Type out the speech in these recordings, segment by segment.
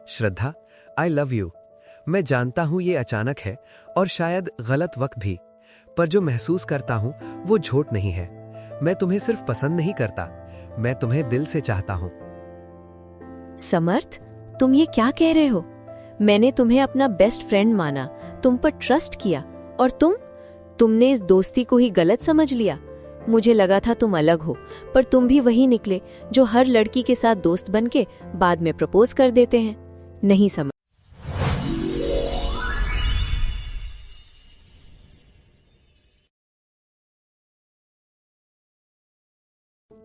Shraddha, I love you. मैं जानता हूं ये अचानक है और शायद गलत वक्त भी, पर जो महसूस करता हूं वो झूठ नहीं है। मैं तुम्हें सिर्फ पसंद नहीं करता, मैं तुम्हें दिल से चाहता हूं। समर्थ, तुम ये क्या कह रहे हो? मैंने तुम्हें अपना बेस्ट फ्रेंड माना, तुम पर ट्रस्ट किया, और तुमने इस दोस्ती को ही गलत समझ लिया। मुझे लगा था तुम अलग हो, पर तुम भी वही निकले जो हर लड़की के साथ दोस्त बनके बाद में प्रपोज कर देते हैं। नहीं समझ।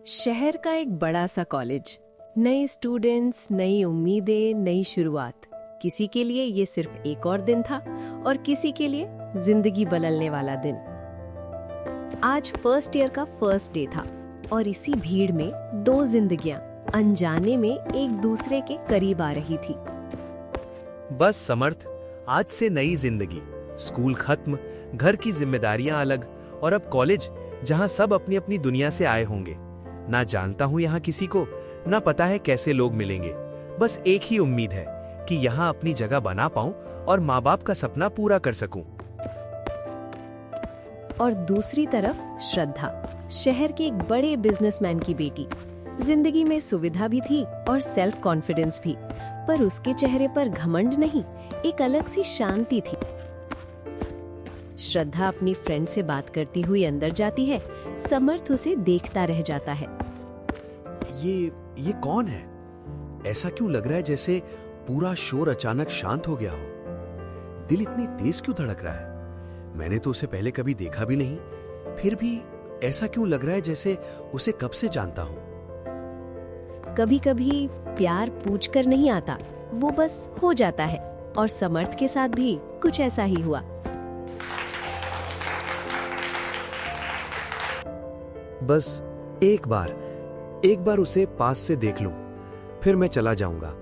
शहर का एक बड़ा सा कॉलेज, नए स्टूडेंट्स, नई उम्मीदें, नई शुरुआत। किसी के लिए ये सिर्फ एक और दिन था और किसी के लिए जिंदगी बदलने वाला दिन। आज फर्स्ट ईयर का फर्स्ट डे था और इसी भीड़ में दो जिंदगियां अनजाने में एक दूसरे के करीब आ रही थी। बस समर्थ, आज से नई जिंदगी। स्कूल खत्म, घर की जिम्मेदारियां अलग, और अब कॉलेज जहां सब अपनी अपनी दुनिया से आए होंगे। ना जानता हूं यहाँ किसी को, ना पता है कैसे लोग मिलेंगे। बस एक ही उम्मीद है कि यहाँ अपनी जगह बना पाऊं और माँ बाप का सपना पूरा कर सकूं। और दूसरी तरफ श्रद्धा, शहर के एक बड़े बिजनेसमैन की बेटी। जिंदगी में सुविधा भी थी और सेल्फ कॉन्फिडेंस भी, पर उसके चेहरे पर घमंड नहीं, एक अलग सी शांति थी। श्रद्धा अपनी फ्रेंड से बात करती हुई अंदर जाती है। समर्थ उसे देखता रह जाता है। ये कौन है? ऐसा क्यों लग रहा है जैसे पूरा शोर अचानक शांत हो गया हो? दिल इतनी तेज क्यों धड़क रहा है? मैंने तो उसे पहले कभी देखा भी नहीं, फिर भी ऐसा क्यों लग रहा है जैसे उसे कब से जानता हूं। कभी कभी प्यार पूछकर नहीं आता, वो बस हो जाता है, और समर्थ के साथ भी कुछ ऐसा ही हुआ। बस एक बार उसे पास से देख लूं, फिर मैं चला जाऊंगा।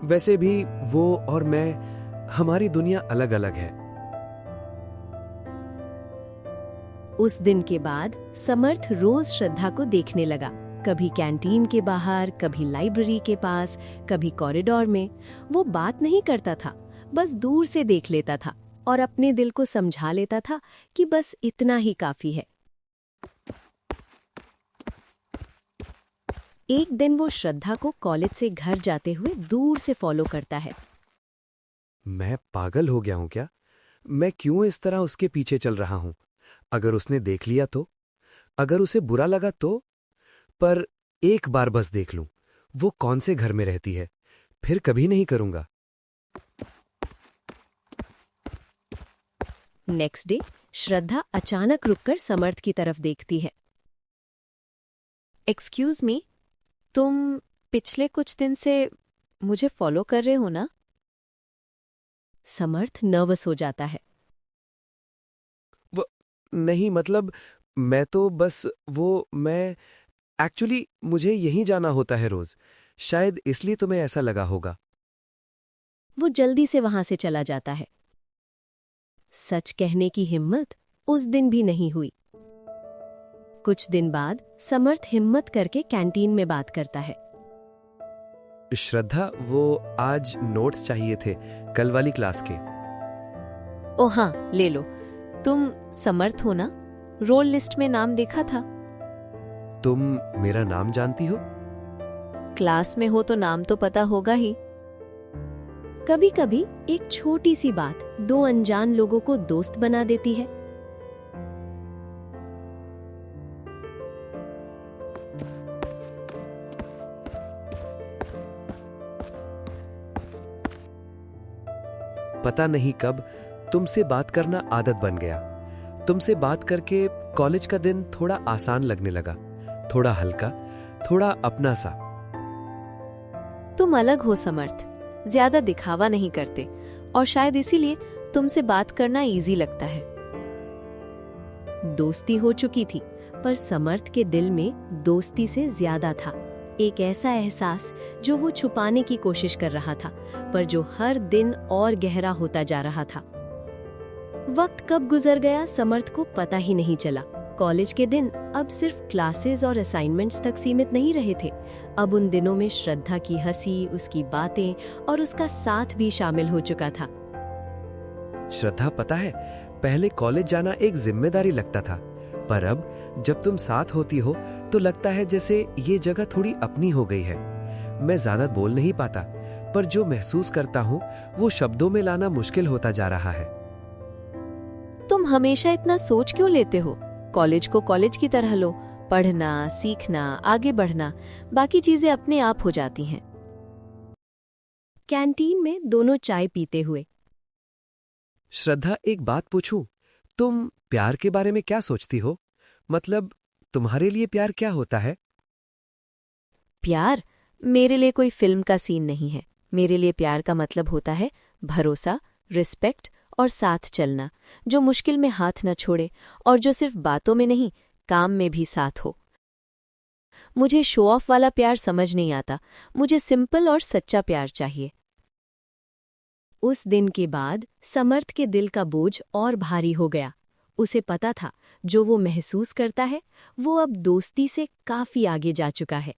वैसे भी वो और मैं, हमारी दुनिया अलग अलग है। उस दिन के बाद समर्थ रोज श्रद्धा को देखने लगा। कभी कैंटीन के बाहर, कभी लाइब्रेरी के पास, कभी कॉरिडोर में। वो बात नहीं करता था, बस दूर से देख लेता था और अपने दिल को समझा लेता था कि बस इतना ही काफी है। एक दिन वो श्रद्धा को कॉलेज से घर जाते हुए दूर से फॉलो करता है। मैं पागल हो गया हूं क्या? मैं क्यों इस तरह उसके पीछे चल रहा हूं? अगर उसने देख लिया तो? अगर उसे बुरा लगा तो? पर एक बार बस देख लूं, वो कौन से घर में रहती है, फिर कभी नहीं करूंगा। नेक्स्ट डे श्रद्धा अचानक रुककर समर्थ की तरफ देखती है। एक्सक्यूज मी, तुम पिछले कुछ दिन से मुझे फॉलो कर रहे हो ना? समर्थ नर्वस हो जाता है। नहीं, मतलब मैं तो बस मैं एक्चुअली मुझे यहीं जाना होता है रोज, शायद इसलिए तुम्हें ऐसा लगा होगा। वो जल्दी से वहां से चला जाता है। सच कहने की हिम्मत उस दिन भी नहीं हुई। कुछ दिन बाद समर्थ हिम्मत करके कैंटीन में बात करता है। श्रद्धा, वो आज नोट्स चाहिए थे कल वाली क्लास के। ओ हाँ, ले लो। तुम समर्थ हो ना? रोल लिस्ट में नाम देखा था। तुम मेरा नाम जानती हो? क्लास में हो तो नाम तो पता होगा ही। कभी कभी एक छोटी सी बात दो अनजान लोगों को दोस्त बना देती है। पता नहीं कब तुमसे बात करना आदत बन गया। तुमसे बात करके कॉलेज का दिन थोड़ा आसान लगने लगा, थोड़ा हल्का, थोड़ा अपना सा। तुम अलग हो समर्थ, ज्यादा दिखावा नहीं करते, और शायद इसीलिए तुमसे बात करना इजी लगता है। दोस्ती हो चुकी थी, पर समर्थ के दिल में दोस्ती से ज्यादा था। एक ऐसा एहसास जो वो छुपाने की कोशिश कर रहा था, पर जो हर दिन और गहरा होता जा रहा था। वक्त कब गुजर गया समर्थ को पता ही नहीं चला। कॉलेज के दिन अब सिर्फ क्लासेस और असाइनमेंट्स तक सीमित नहीं रहे थे। अब उन दिनों में श्रद्धा की हंसी, उसकी बातें और उसका साथ भी शामिल हो चुका था। श्रद्धा, पता है, पहले कॉलेज जाना एक जिम्मेदारी लगता था, पर अब जब तुम साथ होती हो तो लगता है जैसे ये जगह थोड़ी अपनी हो गई है। मैं ज्यादा बोल नहीं पाता, पर जो महसूस करता हूँ वो शब्दों में लाना मुश्किल होता जा रहा है। तुम हमेशा इतना सोच क्यों लेते हो? कॉलेज को कॉलेज की तरह लो, पढ़ना, सीखना, आगे बढ़ना, बाकी चीजें अपने आप हो जाती हैं। कैंटीन में दोनों चाय पीते हुए। श्रद्धा, एक बात पूछूं? तुम प्यार के बारे में क्या सोचती हो? मतलब तुम्हारे लिए प्यार क्या होता है? प्यार मेरे लिए कोई फिल्म का सीन नहीं है। मेरे लिए प्यार का मतलब होता है भरोसा, रिस्पेक्ट और साथ चलना, जो मुश्किल में हाथ न छोड़े और जो सिर्फ बातों में नहीं, काम में भी साथ हो। मुझे शो ऑफ वाला प्यार समझ नहीं आता। मुझे सिंपल और सच्चा प्यार चाहिए। उस दिन के बाद समर्थ के दिल का बोझ और भारी हो गया। उसे पता था जो वो महसूस करता है वो अब दोस्ती से काफी आगे जा चुका है।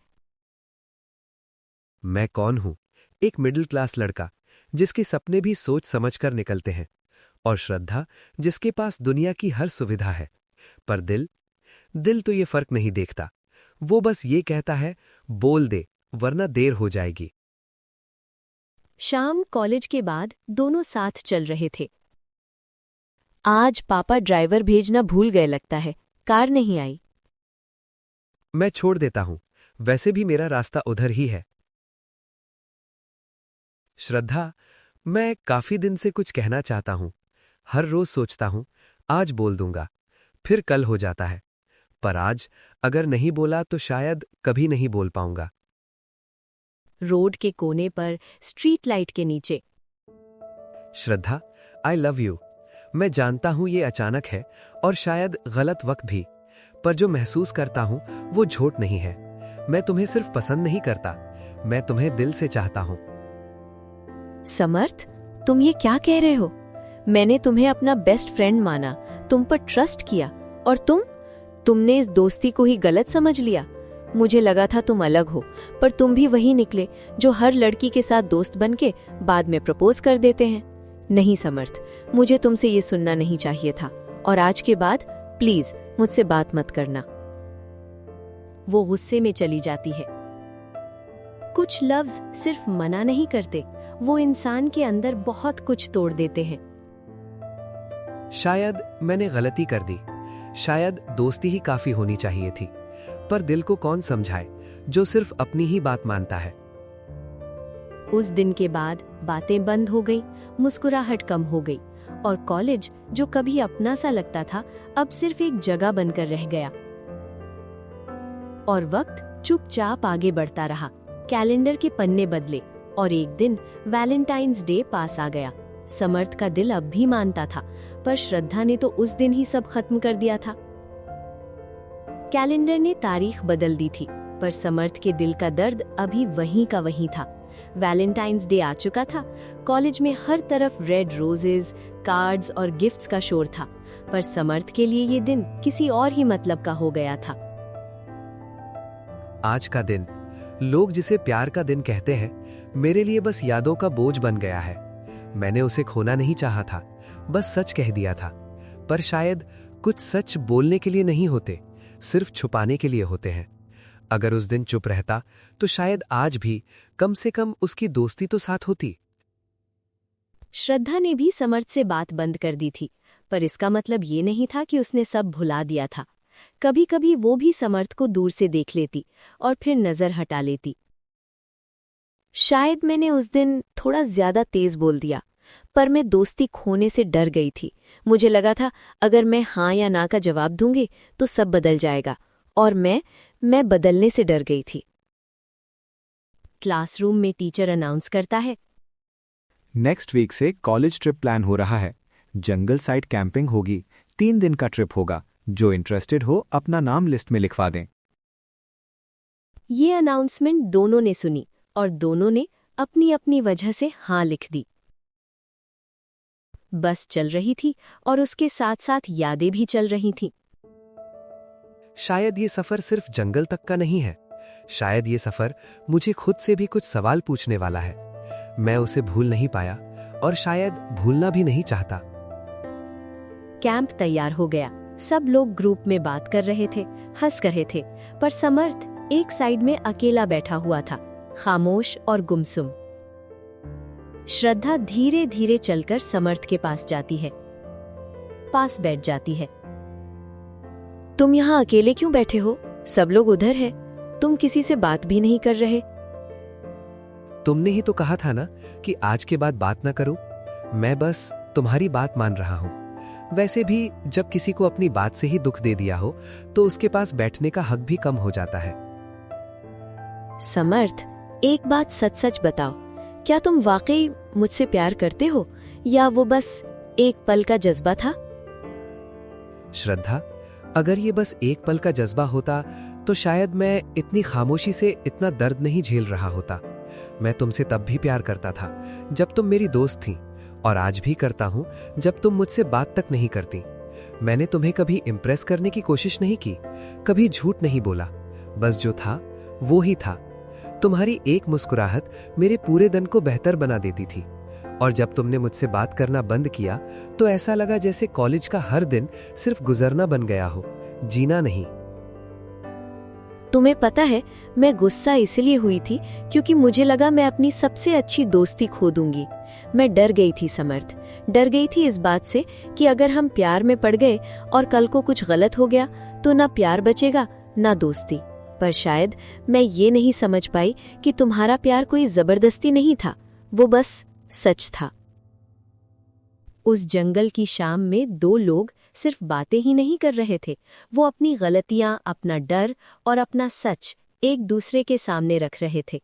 मैं कौन हूं? एक मिडिल क्लास लड़का जिसके सपने भी सोच समझकर निकलते हैं, और श्रद्धा जिसके पास दुनिया की हर सुविधा है, पर दिल तो ये फर्क नहीं देखता। वो बस ये कहता है, बोल दे वरना देर हो जाएगी। शाम कॉलेज के बाद दोनों साथ चल रहे थे। आज पापा ड्राइवर भेजना भूल गए लगता है, कार नहीं आई। मैं छोड़ देता हूं, वैसे भी मेरा रास्ता उधर ही है। श्रद्धा, मैं काफी दिन से कुछ कहना चाहता हूं। हर रोज सोचता हूं आज बोल दूंगा, फिर कल हो जाता है, पर आज अगर नहीं बोला तो शायद कभी नहीं बोल पाऊंगा। रोड के कोने पर स्ट्रीट लाइट के नीचे। श्रद्धा, आई लव यू। मैं जानता हूं ये अचानक है और शायद गलत वक्त भी, पर जो महसूस करता हूं वो झूठ नहीं है। मैं तुम्हें सिर्फ पसंद नहीं करता, मैं तुम्हें दिल से चाहता हूं। समर्थ, तुम ये क्या कह रहे हो? मैंने तुम्हें अपना बेस्ट फ्रेंड माना, तुम पर ट्रस्ट किया, और तुमने इस दोस्ती को ही गलत समझ लिया। मुझे लगा था तुम अलग हो, पर तुम भी वही निकले जो हर लड़की के साथ दोस्त बनके बाद में प्रपोज कर देते हैं। नहीं समर्थ, मुझे तुमसे ये सुनना नहीं चाहिए था, और आज के बाद प्लीज मुझसे बात मत करना। वो गुस्से में चली जाती है। कुछ लफ्ज सिर्फ मना नहीं करते, वो इंसान के अंदर बहुत कुछ तोड़ देते हैं। शायद मैंने गलती कर दी, शायद दोस्ती ही काफी होनी चाहिए थी, पर दिल को कौन समझाए जो सिर्फ अपनी ही बात मानता है। उस दिन के बाद बातें बंद हो गई, मुस्कुराहट कम हो गई, और कॉलेज जो कभी अपना सा लगता था अब सिर्फ एक जगह बनकर रह गया। और वक्त चुपचाप आगे बढ़ता रहा। कैलेंडर के पन्ने बदले और एक दिन वैलेंटाइंस डे पास आ गया। समर्थ का दिल अब भी मानता था, पर श्रद्धा ने तो उस दिन ही सब खत्म कर दिया था। कैलेंडर ने तारीख बदल दी थी, पर समर्थ के दिल का दर्द अभी वहीं का वहीं था। वैलेंटाइंस डे आ चुका था। कॉलेज में हर तरफ रेड रोजेज, कार्ड्स और गिफ्ट्स का शोर था, पर समर्थ के लिए ये दिन किसी और ही मतलब का हो गया था। आज का दिन, लोग जिसे प्यार का दिन कहते हैं, मेरे लिए बस यादों का बोझ बन गया है। मैंने उसे खोना नहीं चाहा था, बस सच कह दिया था। पर शायद कुछ सच बोलने के लिए नहीं होते, सिर्फ छुपाने के लिए होते हैं। अगर उस दिन चुप रहता तो शायद आज भी कम से कम उसकी दोस्ती तो साथ होती। श्रद्धा ने भी समर्थ से बात बंद कर दी थी, पर इसका मतलब ये नहीं था कि उसने सब भुला दिया था। कभी कभी वो भी समर्थ को दूर से देख लेती और फिर नजर हटा लेती। शायद मैंने उस दिन थोड़ा ज्यादा तेज बोल दिया, पर मैं दोस्ती खोने से डर गई थी। मुझे लगा था अगर मैं हाँ या ना का जवाब दूंगी तो सब बदल जाएगा, और मैं बदलने से डर गई थी। क्लासरूम में टीचर अनाउंस करता है, नेक्स्ट वीक से कॉलेज ट्रिप प्लान हो रहा है। जंगल साइड कैंपिंग होगी, 3 दिन का ट्रिप होगा। जो इंटरेस्टेड हो अपना नाम लिस्ट में लिखवा दें। ये अनाउंसमेंट दोनों ने सुनी और दोनों ने अपनी अपनी वजह से हाँ लिख दी। बस चल रही थी और उसके साथ साथ यादें भी चल रही थीं। शायद ये सफर सिर्फ जंगल तक का नहीं है। शायद ये सफर मुझे खुद से भी कुछ सवाल पूछने वाला है। मैं उसे भूल नहीं पाया और शायद भूलना भी नहीं चाहता। कैंप तैयार हो गया। सब लोग ग्रुप में बात कर रहे थे, हंस रहे थे, पर समर्थ एक साइड में अकेला बैठा हुआ था, खामोश और गुमसुम। श्रद्धा धीरे धीरे चलकर समर्थ के पास जाती है, पास बैठ जाती है। तुम यहाँ अकेले क्यों बैठे हो? सब लोग उधर है, तुम किसी से बात भी नहीं कर रहे। तुमने ही तो कहा था ना कि आज के बाद बात ना करो। मैं बस तुम्हारी बात मान रहा हूं। वैसे भी जब किसी को अपनी बात से ही दुख दे दिया हो तो उसके पास बैठने का हक भी कम हो जाता है। समर्थ, एक बात सच सच बताओ, क्या तुम वाकई मुझसे प्यार करते हो या वो बस एक पल का जज्बा था? श्रद्धा, अगर ये बस एक पल का जज्बा होता तो शायद मैं इतनी खामोशी से इतना दर्द नहीं झेल रहा होता। मैं तुमसे तब भी प्यार करता था जब तुम मेरी दोस्त थी, और आज भी करता हूं जब तुम मुझसे बात तक नहीं करती। मैंने तुम्हें कभी इम्प्रेस करने की कोशिश नहीं की, कभी झूठ नहीं बोला। बस जो था वो ही था। तुम्हारी एक मुस्कुराहट मेरे पूरे दिन को बेहतर बना देती थी, और जब तुमने मुझसे बात करना बंद किया तो ऐसा लगा जैसे कॉलेज का हर दिन सिर्फ गुजरना बन गया हो, जीना नहीं। तुम्हें पता है, मैं गुस्सा इसलिए हुई थी क्योंकि मुझे लगा मैं अपनी सबसे अच्छी दोस्ती खो दूंगी। मैं डर गई थी समर्थ, डर गई थी इस बात से कि अगर हम प्यार में पड़ गए और कल को कुछ गलत हो गया तो ना प्यार बचेगा ना दोस्ती। पर शायद मैं ये नहीं समझ पाई कि तुम्हारा प्यार कोई जबरदस्ती नहीं था, वो बस सच था। उस जंगल की शाम में दो लोग सिर्फ बातें ही नहीं कर रहे थे, वो अपनी गलतियां, अपना डर और अपना सच एक दूसरे के सामने रख रहे थे।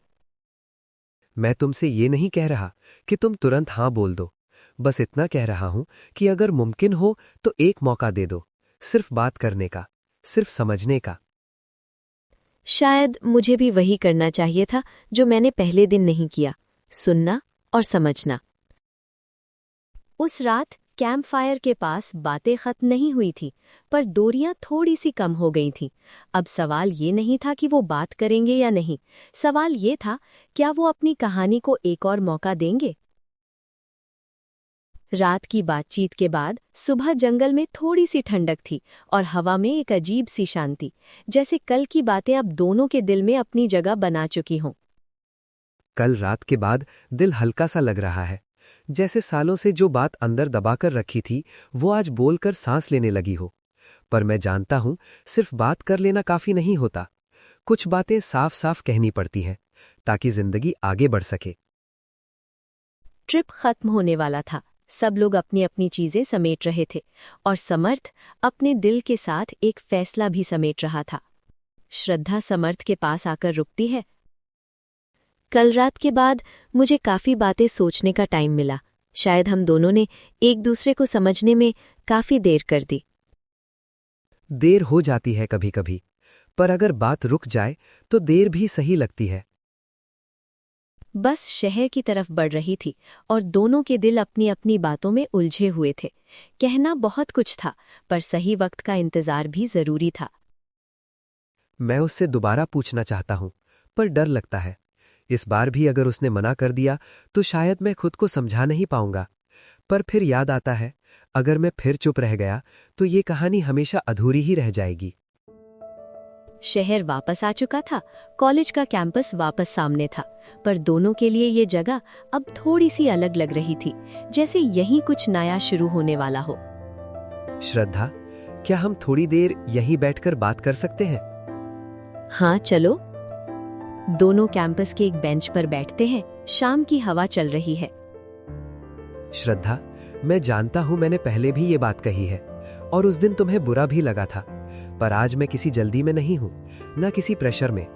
मैं तुमसे ये नहीं कह रहा कि तुम तुरंत हाँ बोल दो, बस इतना कह रहा हूं कि अगर मुमकिन हो तो एक मौका दे दो, सिर्फ बात करने का, सिर्फ समझने का। शायद मुझे भी वही करना चाहिए था जो मैंने पहले दिन नहीं किया, सुनना और समझना। उस रात कैंप फायर के पास बातें खत्म नहीं हुई थी, पर दूरियां थोड़ी सी कम हो गई थीं। अब सवाल ये नहीं था कि वो बात करेंगे या नहीं, सवाल ये था क्या वो अपनी कहानी को एक और मौका देंगे। रात की बातचीत के बाद सुबह जंगल में थोड़ी सी ठंडक थी और हवा में एक अजीब सी शांति, जैसे कल की बातें अब दोनों के दिल में अपनी जगह बना चुकी हों। कल रात के बाद दिल हल्का सा लग रहा है, जैसे सालों से जो बात अंदर दबाकर रखी थी वो आज बोलकर सांस लेने लगी हो। पर मैं जानता हूं सिर्फ बात कर लेना काफी नहीं होता, कुछ बातें साफ साफ कहनी पड़ती हैं ताकि जिंदगी आगे बढ़ सके। ट्रिप खत्म होने वाला था, सब लोग अपनी अपनी चीजें समेट रहे थे और समर्थ अपने दिल के साथ एक फैसला भी समेट रहा था। श्रद्धा समर्थ के पास आकर रुकती है। कल रात के बाद मुझे काफी बातें सोचने का टाइम मिला। शायद हम दोनों ने एक दूसरे को समझने में काफी देर कर दी। देर हो जाती है कभी कभी, पर अगर बात रुक जाए तो देर भी सही लगती है। बस शहर की तरफ बढ़ रही थी और दोनों के दिल अपनी अपनी बातों में उलझे हुए थे। कहना बहुत कुछ था, पर सही वक्त का इंतजार भी जरूरी था। मैं उससे दोबारा पूछना चाहता हूं, पर डर लगता है। इस बार भी अगर उसने मना कर दिया तो शायद मैं खुद को समझा नहीं पाऊंगा। पर फिर याद आता है, अगर मैं फिर चुप रह गया तो ये कहानी हमेशा अधूरी ही रह जाएगी। शहर वापस आ चुका था, कॉलेज का कैंपस वापस सामने था, पर दोनों के लिए ये जगह अब थोड़ी सी अलग लग रही थी, जैसे यहीं कुछ नया शुरू होने वाला हो। श्रद्धा, क्या हम थोड़ी देर यहीं बैठकर बात कर सकते हैं? हाँ चलो। दोनों कैंपस के एक बेंच पर बैठते हैं, शाम की हवा चल रही है। श्रद्धा, मैं जानता हूं मैंने पहले भी ये बात कही है और उस दिन तुम्हें बुरा भी लगा था, पर आज मैं किसी जल्दी में नहीं हूं, ना किसी प्रेशर में।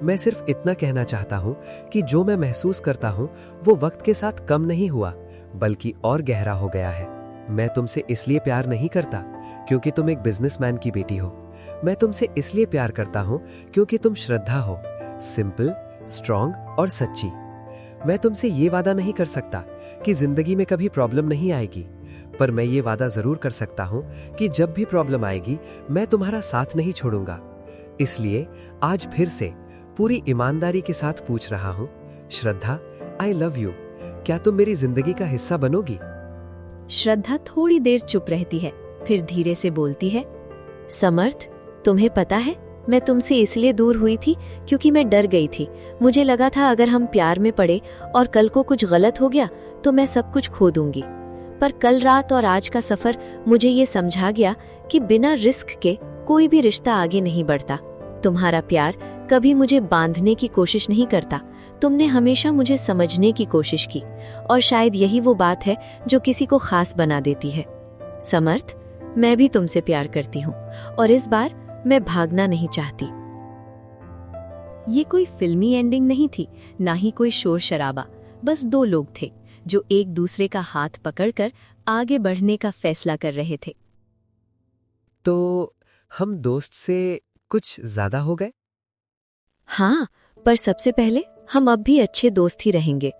मैं सिर्फ इतना कहना चाहता हूं कि जो मैं महसूस करता हूं वो वक्त के साथ कम नहीं हुआ, बल्कि और गहरा हो गया है। मैं तुमसे इसलिए प्यार नहीं करता क्योंकि तुम एक बिजनेसमैन की बेटी हो। मैं तुमसे इसलिए प्यार करता हूं क्योंकि तुम श्रद्धा हो, सिंपल, स्ट्रांग और सच्ची। मैं तुमसे ये वादा नहीं कर सकता कि जिंदगी में कभी प्रॉब्लम नहीं आएगी, पर मैं ये वादा जरूर कर सकता हूँ कि जब भी प्रॉब्लम आएगी मैं तुम्हारा साथ नहीं छोड़ूंगा। इसलिए आज फिर से पूरी ईमानदारी के साथ पूछ रहा हूँ, श्रद्धा, आई लव यू, क्या तुम मेरी जिंदगी का हिस्सा बनोगी? श्रद्धा थोड़ी देर चुप रहती है, फिर धीरे से बोलती है, समर्थ, तुम्हें पता है मैं तुमसे इसलिए दूर हुई थी क्योंकि मैं डर गई थी। मुझे लगा था अगर हम प्यार में पड़े और कल को कुछ गलत हो गया तो मैं सब कुछ खो दूंगी। पर कल रात और आज का सफर मुझे ये समझा गया कि बिना रिस्क के कोई भी रिश्ता आगे नहीं बढ़ता। तुम्हारा प्यार कभी मुझे बांधने की कोशिश नहीं करता, तुमने हमेशा मुझे समझने की कोशिश की, और शायद यही वो बात है जो किसी को खास बना देती है। समर्थ, मैं भी तुमसे प्यार करती हूँ और इस बार मैं भागना नहीं चाहती। ये कोई फिल्मी एंडिंग नहीं थी, ना ही कोई शोर शराबा, बस दो लोग थे जो एक दूसरे का हाथ पकड़कर आगे बढ़ने का फैसला कर रहे थे। तो हम दोस्त से कुछ ज्यादा हो गए? हाँ, पर सबसे पहले हम अब भी अच्छे दोस्त ही रहेंगे।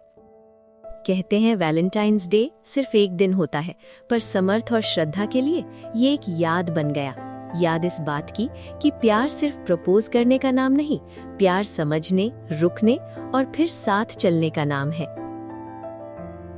कहते हैं वैलेंटाइंस डे सिर्फ एक दिन होता है, पर समर्थ और श्रद्धा के लिए ये एक याद बन गया। याद इस बात की कि प्यार सिर्फ प्रपोज करने का नाम नहीं, प्यार समझने, रुकने और फिर साथ चलने का नाम है।